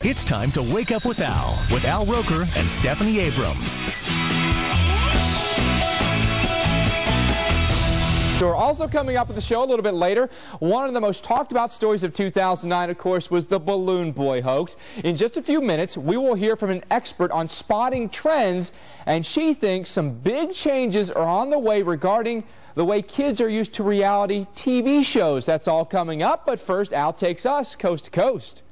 It's time to Wake Up with Al Roker and Stephanie Abrams. So we're also coming up with the show a little bit later. One of the most talked about stories of 2009, of course, was the Balloon Boy hoax. In just a few minutes, we will hear from an expert on spotting trends, and she thinks some big changes are on the way regarding the way kids are used to reality TV shows. That's all coming up, but first, Al takes us coast to coast.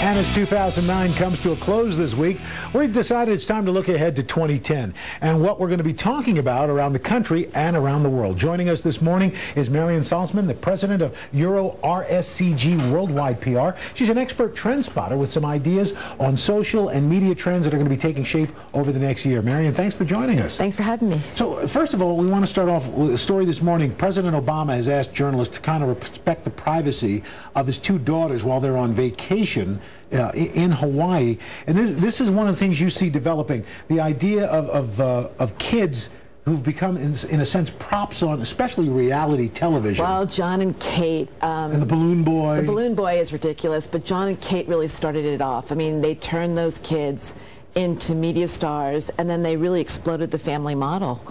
And as 2009 comes to a close this week, we've decided it's time to look ahead to 2010 and what we're going to be talking about around the country and around the world. Joining us this morning is Marian Salzman, the president of Euro RSCG Worldwide PR. She's an expert trend spotter with some ideas on social and media trends that are going to be taking shape over the next year. Marian, thanks for joining us. Thanks for having me. So, first of all, we want to start off with a story this morning. President Obama has asked journalists to kind of respect the privacy of his two daughters while they're on vacation in Hawaii. And this is one of the things you see developing, the idea of kids who've become, in a sense, props on, especially reality television. Well, John and Kate. And the Balloon Boy. The Balloon Boy is ridiculous, but John and Kate really started it off. I mean, they turned those kids into media stars, and then they really exploded the family model.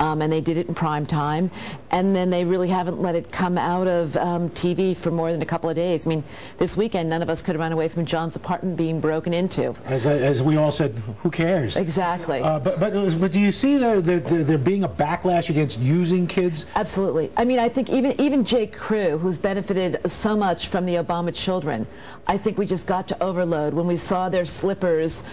And they did it in prime time, and then they really haven't let it come out of TV for more than a couple of days. I mean, this weekend, none of us could have run away from John's apartment being broken into. As we all said, who cares? Exactly. But do you see there being a backlash against using kids? Absolutely. I mean, I think even J. Crew, who's benefited so much from the Obama children, I think we just got to overload when we saw their slippers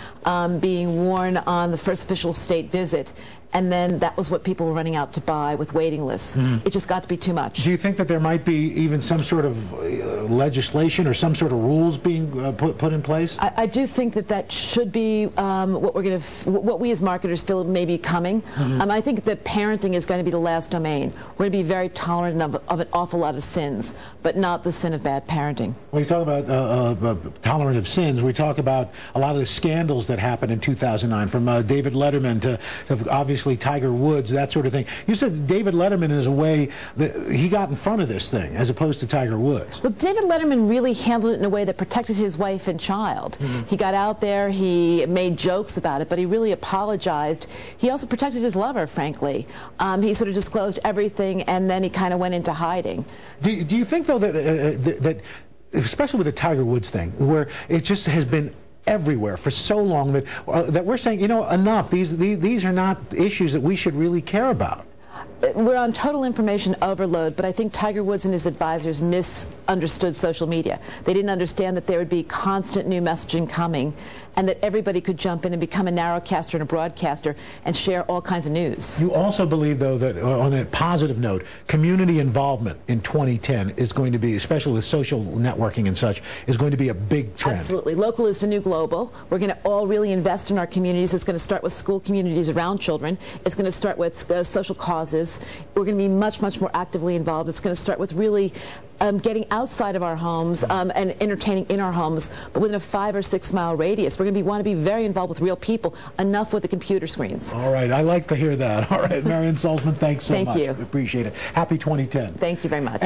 being worn on the first official state visit. And then that was what people were running out to buy with waiting lists. It just got to be too much. Do you think that there might be even some sort of legislation or some sort of rules being put in place? I do think that should be what we as marketers feel may be coming. I think that parenting is going to be the last domain. We're going to be very tolerant of an awful lot of sins, but not the sin of bad parenting. When you talk about tolerant of sins, we talk about a lot of the scandals that happened in 2009, from David Letterman to obviously Tiger Woods, that sort of thing. You said David Letterman is a way that he got in front of this thing, as opposed to Tiger Woods. Well, David Letterman really handled it in a way that protected his wife and child. He got out there, he made jokes about it, but he really apologized. He also protected his lover, frankly. He sort of disclosed everything, and then he kind of went into hiding. Do you think, though, that especially with the Tiger Woods thing, where it just has been everywhere for so long that we're saying, you know, enough. These are not issues that we should really care about. We're on total information overload, but I think Tiger Woods and his advisors misunderstood social media. They didn't understand that there would be constant new messaging coming, and that everybody could jump in and become a narrowcaster and a broadcaster and share all kinds of news. You also believe, though, that on a positive note, community involvement in 2010 is going to be, especially with social networking and such, is going to be a big trend. Absolutely. Local is the new global. We're going to all really invest in our communities. It's going to start with school communities around children. It's going to start with social causes. We're going to be much, much more actively involved. It's going to start with really getting outside of our homes and entertaining in our homes, but within a 5 or 6 mile radius. We're going to want to be very involved with real people, enough with the computer screens. All right, I like to hear that. All right, Marian Salzman, thanks so much. Thank you. Appreciate it. Happy 2010. Thank you very much.